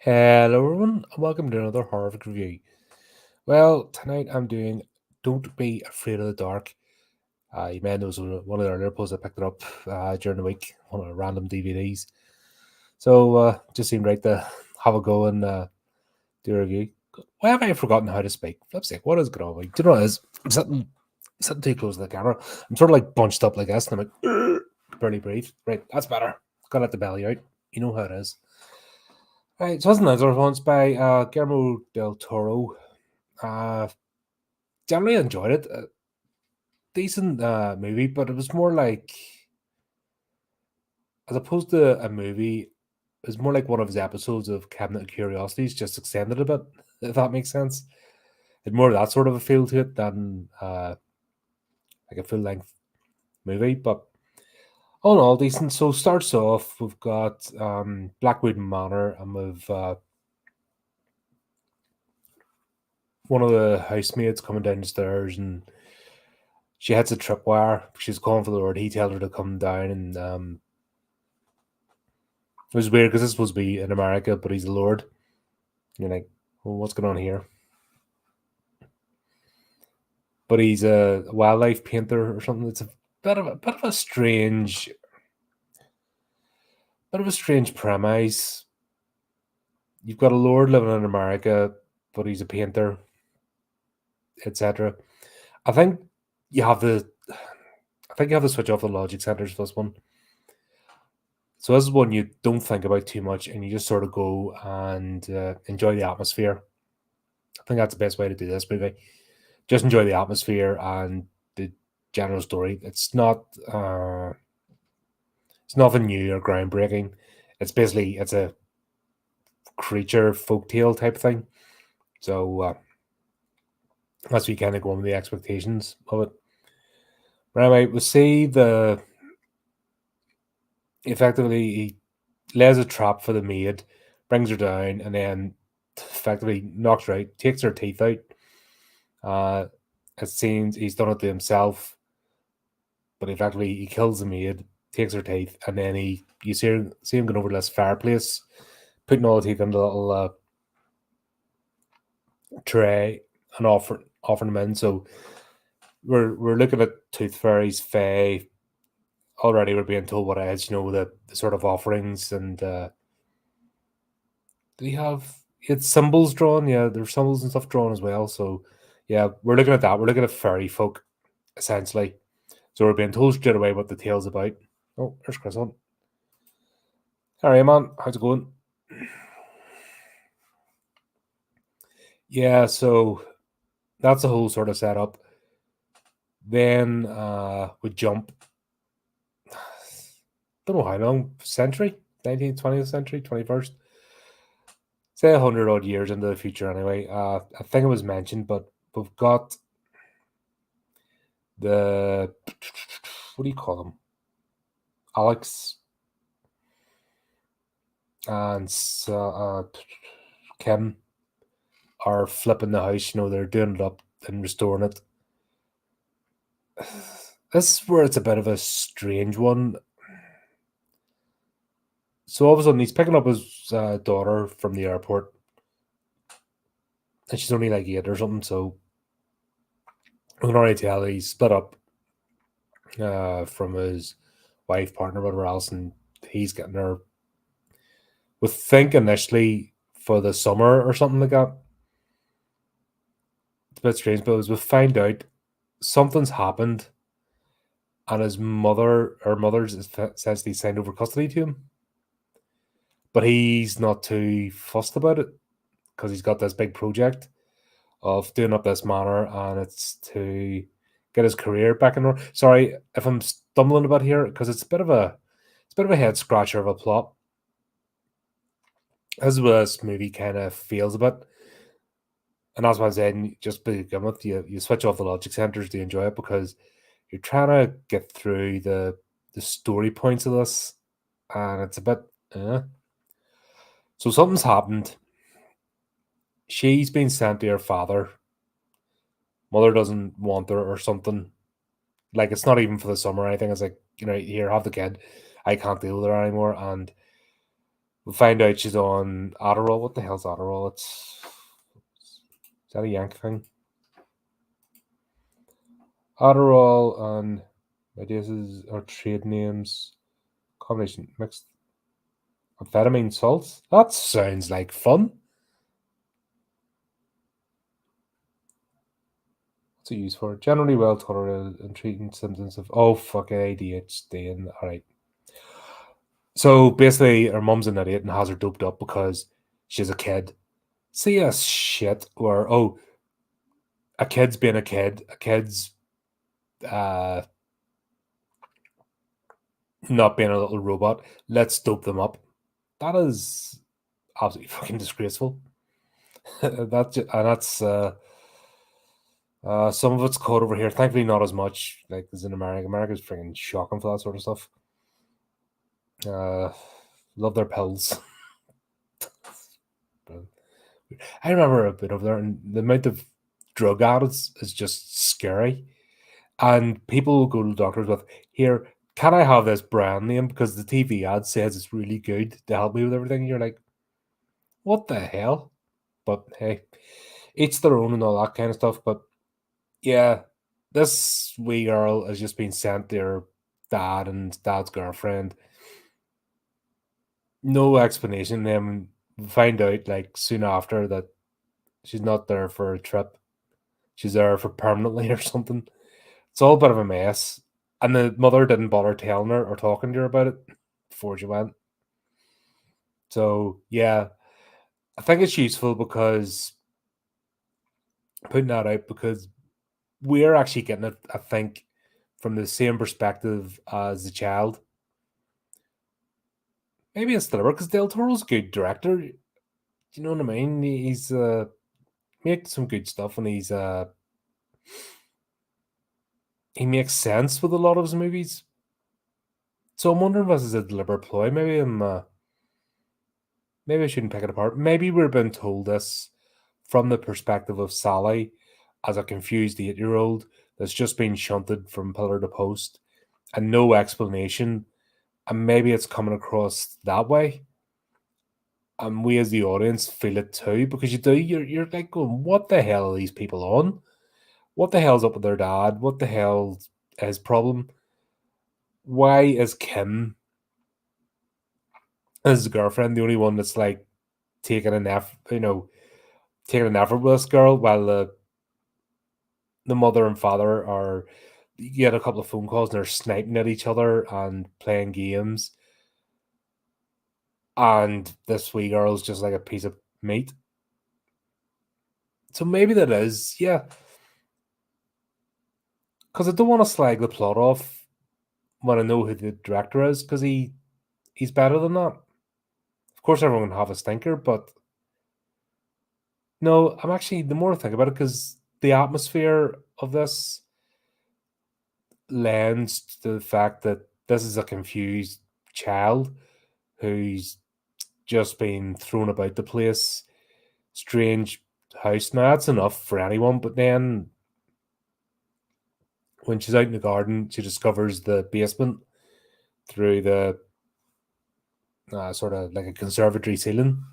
Hello everyone, and welcome to another horrific review. Well, tonight I'm doing Don't Be Afraid of the Dark. You may know this was one of the earlier posts I picked it up during the week, one of the random DVDs. So just seemed right to have a go and do a review. Why have I forgotten how to speak? Flip's sake, what is going on? Do you know what it is? I'm sitting too close to the camera. I'm sort of like bunched up like this, and I'm like, barely breathe. Right, that's better. Got to let the belly out. You know how it is. Right, so that's another response by Guillermo Del Toro. Uh, Generally enjoyed it. Decent movie, but it was more like, as opposed to a movie, it was more like one of his episodes of Cabinet of Curiosities, just extended a bit, if that makes sense. It more that sort of a feel to it than like a full length movie, but all in all, decent. So starts off, we've got Blackwood Manor, and we've one of the housemaids coming down the stairs, and she hits a tripwire. She's calling for the Lord. He tells her to come down, and it was weird because this was supposed to be in America, but he's a Lord. You're like, well, what's going on here? But he's a wildlife painter or something. It's a bit of a strange premise. You've got a Lord living in America, but he's a painter, etc. I think you have to. I think you have to switch off the logic centers for this one. So this is one you don't think about too much, and you just sort of go and enjoy the atmosphere. I think that's the best way to do this movie. Just enjoy the atmosphere and the general story. It's nothing new or groundbreaking. It's a creature folktale type thing. So that's what you kind of go on with the expectations of it. But anyway, we see the effectively he lays a trap for the maid, brings her down, and then effectively knocks her out, takes her teeth out. It seems he's done it to himself, but effectively he kills the maid, takes her teeth, and then you see him going over to this fireplace, putting all the teeth in a little tray and offering them in. So we're looking at Tooth Fairy's Fae. Already we're being told what it is, the sort of offerings, and do we have it's symbols drawn? Yeah, there's symbols and stuff drawn as well. So yeah, we're looking at that. We're looking at fairy folk, essentially. So we're being told straight away what the tale's about. Oh, there's Chris on. All right, man. How's it going? Yeah, so that's the whole sort of setup. Then we jump. Don't know how long, century, 19th, 20th century, 21st. Say 100 odd years into the future, anyway. I think it was mentioned, but we've got the what do you call them? Alex and Kim are flipping the house. They're doing it up and restoring it. This is where it's a bit of a strange one. So all of a sudden he's picking up his daughter from the airport, and she's only like 8 or something. So we can already tell he's split up from his wife, partner, whatever else, and he's getting her. We think initially for the summer or something like that. It's a bit strange, but as we find out, something's happened, and his mother says he signed over custody to him, but he's not too fussed about it because he's got this big project of doing up this manor, and it's to get his career back in order. Sorry if I'm stumbling a bit here because it's a bit of a head scratcher of a plot. As this movie kind of feels a bit, and that's why I'm saying just begin with you switch off the logic centers to enjoy it because you're trying to get through the story points of this, and it's a bit. So something's happened. She's been sent to her father. Mother doesn't want her or something. Like it's not even for the summer or anything. It's like here, have the kid. I can't deal with her anymore. And We find out she's on Adderall. What the hell's Adderall? Is that a Yank thing? Adderall and Mediases are trade names. Combination mixed amphetamine salts. That sounds like fun. What's it used for? Generally well tolerated in treating symptoms of fucking ADHD. And all right. So basically, her mum's an idiot and has her doped up because she's a kid. See a shit where a kid's being a kid, a kid's uh not being a little robot. Let's dope them up. That is absolutely fucking disgraceful. That's some of it's caught over here. Thankfully, not as much like as in America. America's freaking shocking for that sort of stuff. Love their pills. I remember a bit over there, and the amount of drug addicts is just scary. And people will go to doctors with, "Here, can I have this brand name because the TV ad says it's really good to help me with everything?" And you're like, "What the hell?" But hey, each their own and all that kind of stuff. But yeah, this wee girl has just been sent to her dad and dad's girlfriend. No explanation. Then we find out like soon after that she's not there for a trip. She's there for permanently or something. It's all a bit of a mess. And the mother didn't bother telling her or talking to her about it before she went. So yeah, I think it's useful because putting that out because we're actually getting it, I think, from the same perspective as the child. Maybe it's deliberate because Del Toro's a good director. Do you know what I mean? He's makes some good stuff and he makes sense with a lot of his movies. So I'm wondering if this is a deliberate ploy. Maybe I shouldn't pick it apart. Maybe we're being told this from the perspective of Sally as a confused 8-year-old that's just been shunted from pillar to post and no explanation. And maybe it's coming across that way. And we as the audience feel it too, because you're like going, what the hell are these people on? What the hell's up with their dad? What the hell's his problem? Why is Kim, as his girlfriend, the only one that's like taking an effort, taking an effort with this girl, while the mother and father are you get a couple of phone calls and they're sniping at each other and playing games, and this wee girl's just like a piece of meat. So maybe that is, yeah. Because I don't want to slag the plot off when I know who the director is, because he's better than that. Of course, everyone can have a stinker, but no, I'm actually the more I think about it, because the atmosphere of this lends to the fact that this is a confused child who's just been thrown about the place. Strange house. Now that's enough for anyone, but then when she's out in the garden, she discovers the basement through the sort of like a conservatory ceiling.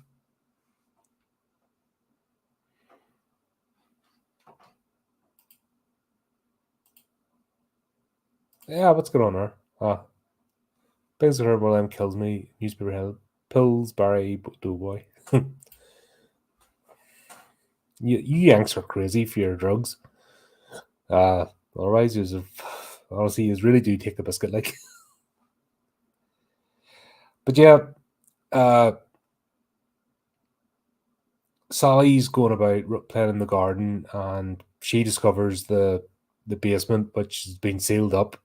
Yeah, what's going on there? Things that her them kills me. Newspaper hell. Pillsbury Doughboy. You Yanks are crazy for your drugs. Otherwise, honestly, you really do take the biscuit, like. But yeah, Sally's going about playing in the garden, and she discovers the basement, which has been sealed up.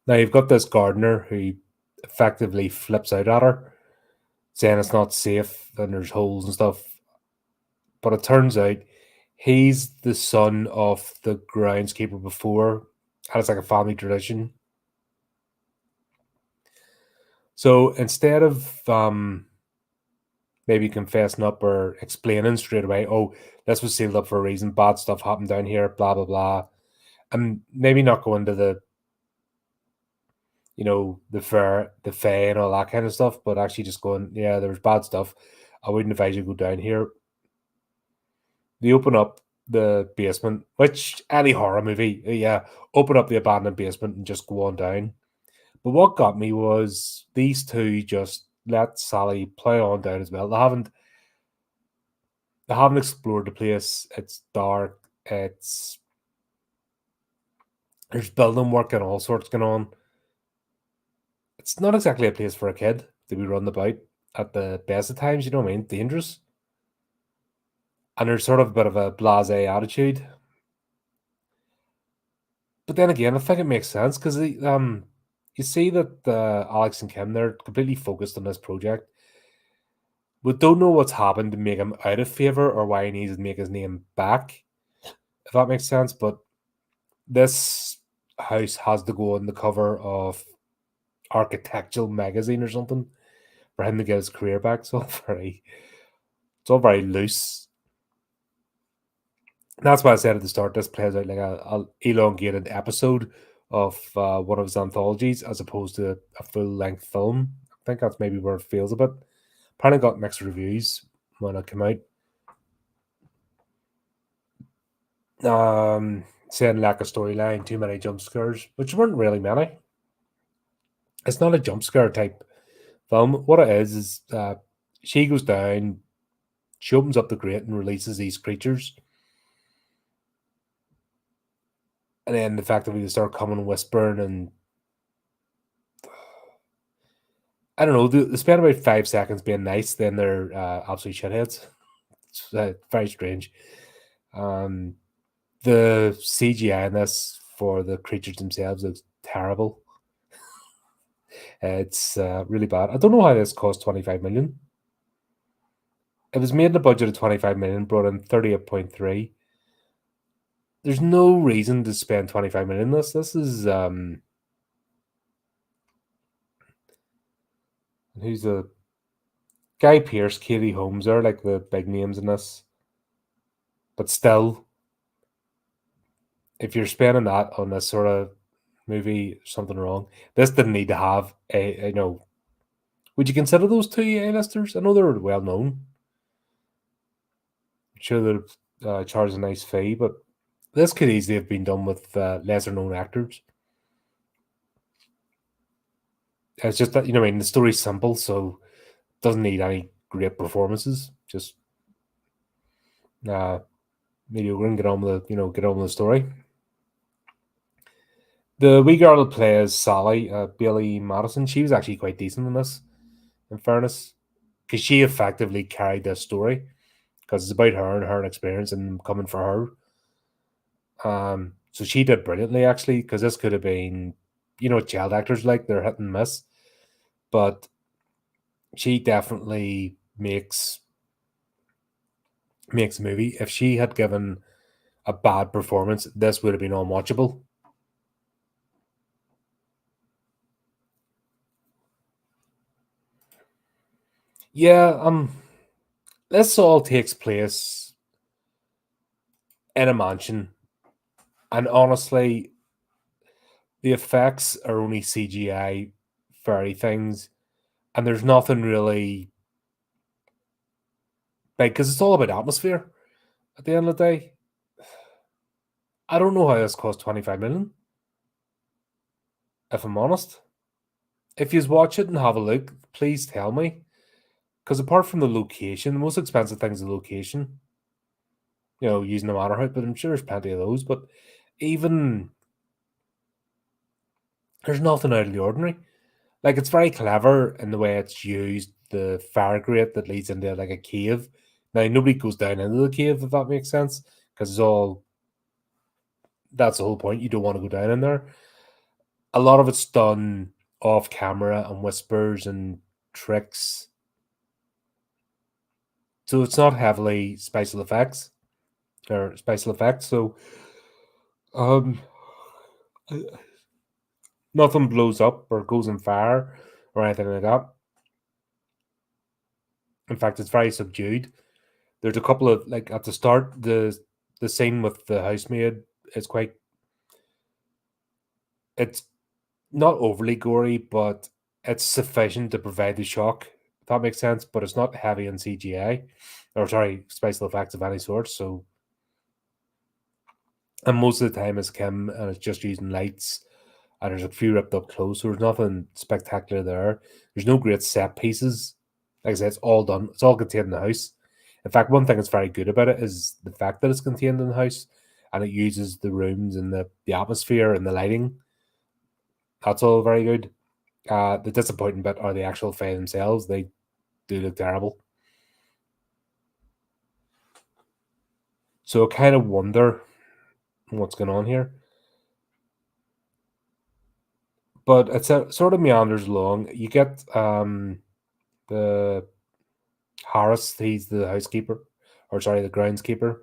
Now you've got this gardener who effectively flips out at her, saying it's not safe and there's holes and stuff. But it turns out he's the son of the groundskeeper before, and it's like a family tradition. So instead of maybe confessing up or explaining straight away, oh, this was sealed up for a reason, bad stuff happened down here, blah blah blah, and maybe not go into the the fair and all that kind of stuff, but actually just going, yeah, there's bad stuff. I wouldn't advise you go down here. They open up the basement, which any horror movie, yeah, open up the abandoned basement and just go on down. But what got me was these two just let Sally play on down as well. They haven't explored the place. It's dark. There's building work and all sorts going on. It's not exactly a place for a kid to be running about at the best of times, you know what I mean? Dangerous. And there's sort of a bit of a blasé attitude. But then again, I think it makes sense because you see that Alex and Kim, they're completely focused on this project. We don't know what's happened to make him out of favor or why he needs to make his name back, if that makes sense. But this house has to go on the cover of Architectural magazine or something for him to get his career back. So it's all very loose. And that's why I said at the start, this plays out like a elongated episode of one of his anthologies as opposed to a full length film. I think that's maybe where it feels a bit. Apparently got mixed reviews when it came out. Saying lack of storyline, too many jump scares, which weren't really many. It's not a jump scare type film. What it is she goes down, she opens up the grate and releases these creatures. And then effectively they start coming whispering, and I don't know, they spend about 5 seconds being nice, then they're absolute shitheads. It's very strange. Um, the CGI in this for the creatures themselves is terrible. It's really bad. I don't know how this cost 25 million. It was made in a budget of 25 million, brought in 38.3. There's no reason to spend 25 million on this. This is who's the Guy Pearce, Katie Holmes are like the big names in this. But still, if you're spending that on this sort of movie, something wrong. This didn't need to have a. Would you consider those two A-listers? I know they're well known. I'm sure they've charged a nice fee, but this could easily have been done with lesser known actors. It's just that, I mean, the story's simple, so it doesn't need any great performances. Just mediocre and get on with the story. The wee girl that plays Sally, Bailey Madison, she was actually quite decent in this, in fairness, because she effectively carried this story because it's about her and her experience and coming for her. So she did brilliantly actually, because this could have been, child actors like they're hit and miss, but she definitely makes a movie. If she had given a bad performance, this would have been unwatchable. Yeah, this all takes place in a mansion, and honestly, the effects are only CGI fairy things, and there's nothing really big because it's all about atmosphere. At the end of the day, I don't know how this cost 25 million. If I'm honest, if you watch it and have a look, please tell me. Because apart from the location, the most expensive thing is the location. Using the manor house, but I'm sure there's plenty of those. But even there's nothing out of the ordinary. Like, it's very clever in the way it's used. The fire grate that leads into like a cave. Now nobody goes down into the cave, if that makes sense, because that's the whole point. You don't want to go down in there. A lot of it's done off camera and whispers and tricks. So it's not heavily special effects or special effects. So um nothing blows up or goes on fire or anything like that. In fact, it's very subdued. There's a couple of, like, at the start, the scene with the housemaid is quite it's not overly gory, but it's sufficient to provide the shock. If that makes sense, but it's not heavy on CGI, or sorry, special effects of any sort. So, and most of the time it's Kim, and it's just using lights, and there's a few ripped up clothes. So there's nothing spectacular there. There's no great set pieces. Like I said, it's all done. It's all contained in the house. In fact, one thing that's very good about it is the fact that it's contained in the house, and it uses the rooms and the atmosphere and the lighting. That's all very good. The disappointing bit are the actual Fae themselves. They do look terrible. So I kind of wonder what's going on here. But it's a sort of meanders along. You get the Harris, he's the housekeeper, or sorry, the groundskeeper.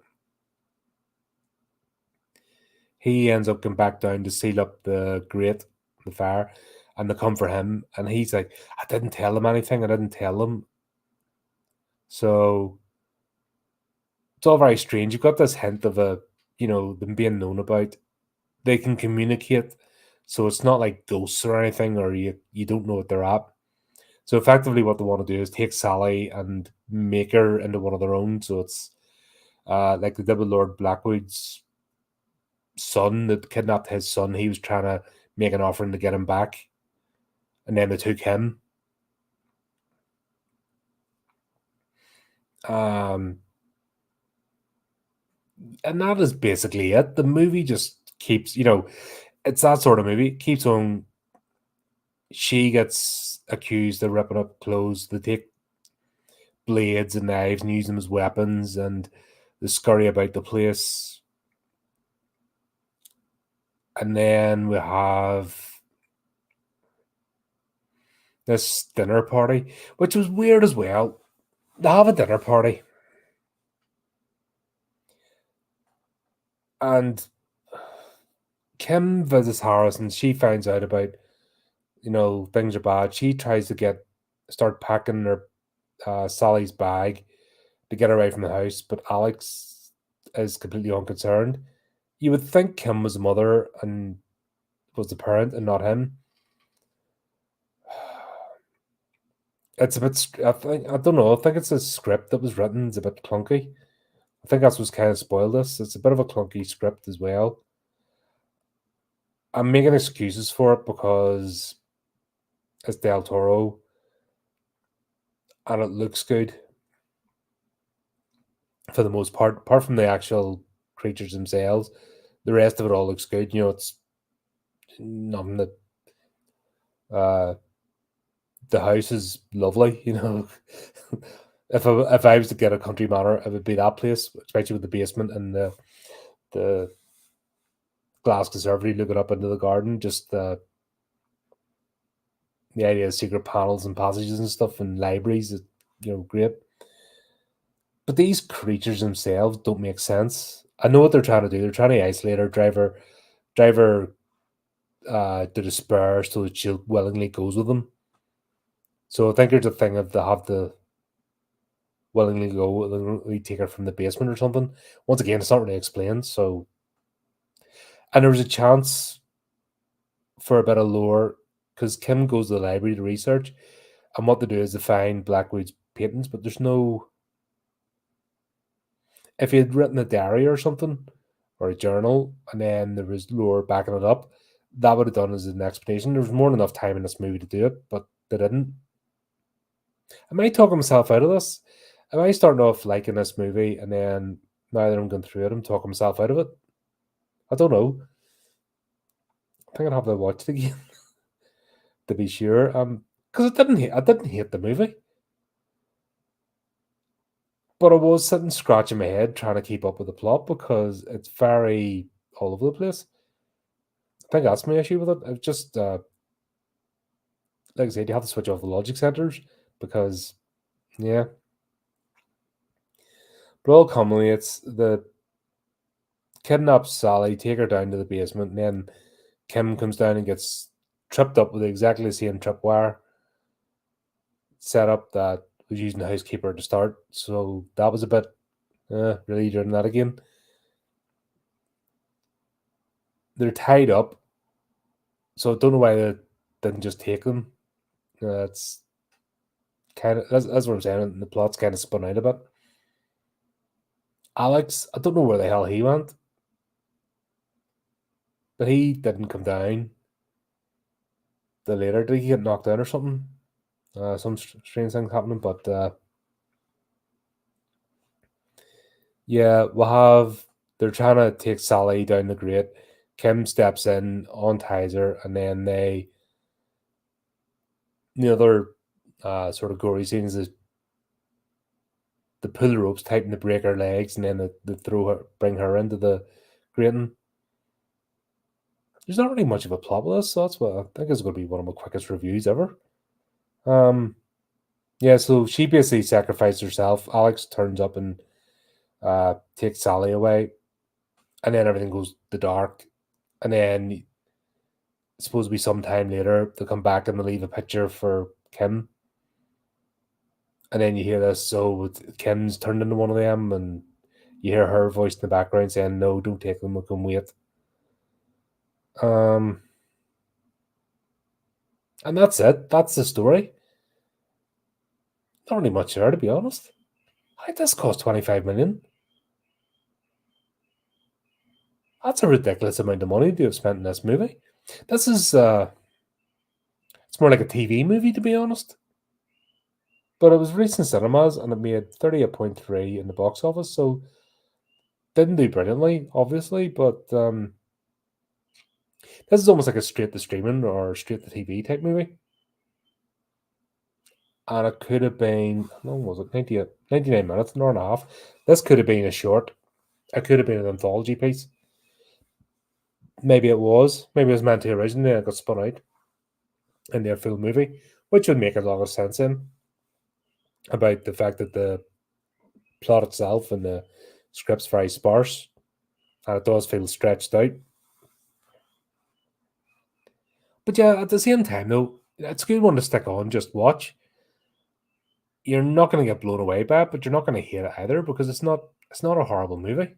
He ends up going back down to seal up the grate, the fire, and they come for him. And he's like, I didn't tell them anything. I didn't tell them. So it's all very strange. You've got this hint of them being known about. They can communicate, so it's not like ghosts or anything, or you don't know what they're at. So effectively, what they want to do is take Sally and make her into one of their own. So it's like they did with Lord Blackwood's son that kidnapped his son. He was trying to make an offering to get him back, and then they took him. Um, and that is basically it. The movie just keeps, it's that sort of movie. It keeps on. She gets accused of ripping up clothes. They take blades and knives and use them as weapons, and they scurry about the place. And then we have this dinner party, which was weird as well. They have a dinner party, and Kim visits Harris, and she finds out about things are bad. She tries to start packing her Sally's bag to get her away from the house, but Alex is completely unconcerned. You would think Kim was the mother and was the parent, and not him. It's a bit. I think I don't know. I think it's a script that was written. It's a bit clunky. I think that's what's kind of spoiled this. It's a bit of a clunky script as well. I'm making excuses for it because it's Del Toro and it looks good for the most part. Apart from the actual creatures themselves, the rest of it all looks good. It's nothing that. Uh, the house is lovely. If I was to get a country manor, it would be that place, especially with the basement and the glass conservatory looking up into the garden. Just the idea of secret panels and passages and stuff and libraries is great. But these creatures themselves don't make sense. I know what they're trying to do. They're trying to isolate her, driver to despair so that she willingly goes with them. So I think there's a thing of they have to willingly go, willingly take her from the basement or something. Once again, it's not really explained. So, and there was a chance for a bit of lore because Kim goes to the library to research, and what they do is they find Blackwood's paintings, but there's no. If he had written a diary or something, or a journal, and then there was lore backing it up, that would have done as an explanation. There was more than enough time in this movie to do it, but they didn't. Am I talking myself out of this? Am I starting off liking this movie, and then now that I'm going through it, I'm talking myself out of it? I don't know. I think I'd have to watch it again to be sure. Because I didn't hate the movie, but I was sitting scratching my head trying to keep up with the plot because it's very all over the place. I think that's my issue with it. It's just like I said, you have to switch off the logic centers because yeah. But all culminates the kidnap Sally, take her down to the basement, and then Kim comes down and gets tripped up with exactly the same tripwire setup that was using the housekeeper to start. So that was a bit really doing that again. They're tied up, so I don't know why didn't just take them. That's that's what I'm saying. The plot's kind of spun out a bit. Alex, I don't know where the hell he went, but he didn't come down. The later, did he get knocked down or something? Some strange things happening, but yeah, we'll have. They're trying to take Sally down the grate. Kim steps in, unties her, and then the other sort of gory scenes is the pull ropes, tighten to break her legs, and then they throw her, bring her into the grating. There's not really much of a plot with this, so that's what I think is going to be one of my quickest reviews ever. Yeah, so she basically sacrificed herself. Alex turns up and takes Sally away, and then everything goes the dark. And then it's supposed to be some time later they come back and they leave a picture for Kim. And then you hear this, so Kim's turned into one of them, and you hear her voice in the background saying, "No, don't take them. We can wait." And that's it. That's the story. Not really much there, to be honest. How did this cost 25 million? That's a ridiculous amount of money to have spent in this movie. This is it's more like a TV movie, to be honest. But it was released in cinemas and it made 38.3 in the box office, so didn't do brilliantly, obviously, but this is almost like a straight to streaming or straight to TV type movie. And it could have been, how long was it? 99 minutes, an hour and a half. This could have been a short. It could have been an anthology piece. Maybe it was. Maybe it was meant to originally and it got spun out in their full movie, which would make a lot of sense in about the fact that the plot itself and the script's very sparse and it does feel stretched out. But yeah, at the same time, though, it's a good one to stick on, just watch. You're not going to get blown away by it, but you're not going to hate it either because it's not a horrible movie.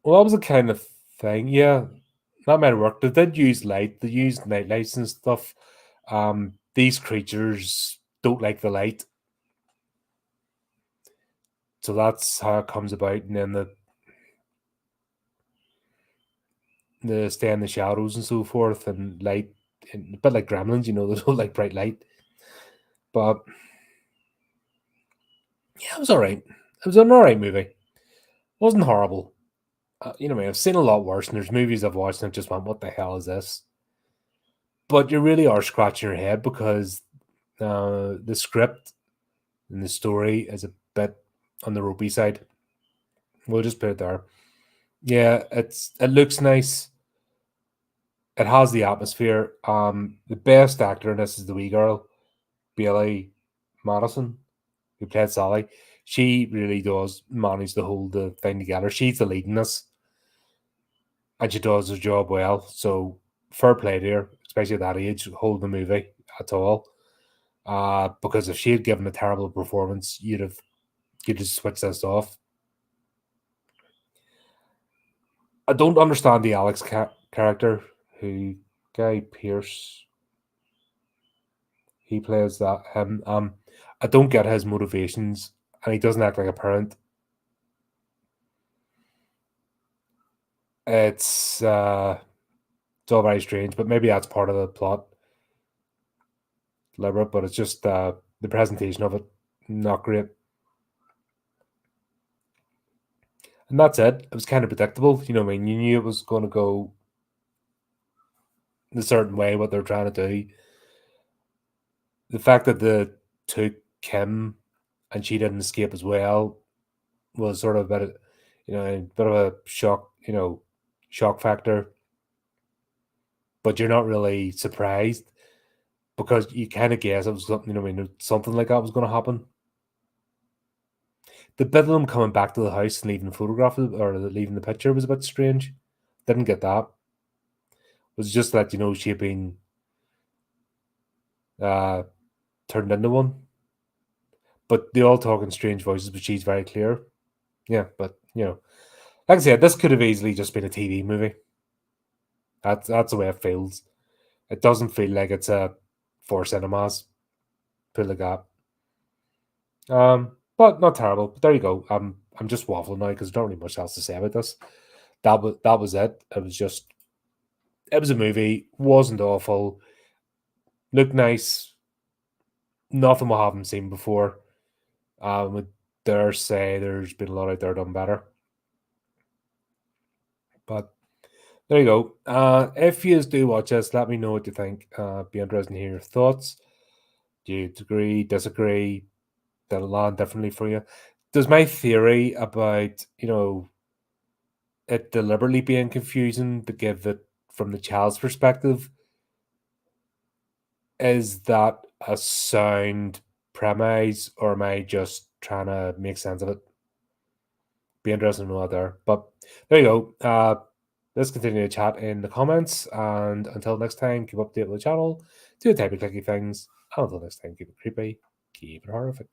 Well, that was the kind of thing. Yeah, that might work. They did use light. They used night lights and stuff. These creatures don't like the light, so that's how it comes about. And then the stay in the shadows and so forth, and light, and a bit like Gremlins, they don't like bright light. But yeah, it was all right. It was an all right movie. It wasn't horrible. I've seen a lot worse, and there's movies I've watched and I've just went, "What the hell is this?" But you really are scratching your head because the script and the story is a bit on the ropey side. We'll just put it there. Yeah, it looks nice. It has the atmosphere. The best actor in this is the wee girl, Bailey Madison, who played Sally. She really does manage to hold the thing together. She's the lead in this, and she does her job well. So fair play to her, especially at that age, hold the movie at all. Because if she had given a terrible performance, you'd just switch this off. I don't understand the Alex character, who Guy Pearce he plays that him. I don't get his motivations, and he doesn't act like a parent. It's all very strange, but maybe that's part of the plot, deliberate. But it's just the presentation of it not great, and that's it. It was kind of predictable. You know what I mean? You knew it was going to go a certain way. What they're trying to do. The fact that they took Kim and she didn't escape as well was sort of a bit of a shock, shock factor. But you're not really surprised because you kind of guess it was something, something like that was going to happen. The bit of them coming back to the house and leaving the photograph or leaving the picture was a bit strange. Didn't get that. It was just that she had been turned into one. But they all talk in strange voices, but she's very clear. Yeah, but like I said, this could have easily just been a TV movie. That's the way it feels. It doesn't feel like it's a for cinemas. Pull the gap. But not terrible. But there you go. I'm just waffling now because there's not really much else to say about this. That was it. It was a movie. Wasn't awful. Looked nice. Nothing we haven't seen before. Would dare say there's been a lot out there done better. But there you go. If you do watch this, let me know what you think. Be interested to hear your thoughts. Do you agree, disagree? Did it land differently for you? Does my theory about, it deliberately being confusing to give it from the child's perspective, is that a sound premise, or am I just trying to make sense of it? Be interested to know out there. But there you go. Let's continue to chat in the comments. And until next time, keep updated with the channel, do the type of clicky things. And until next time, keep it creepy, keep it horrific.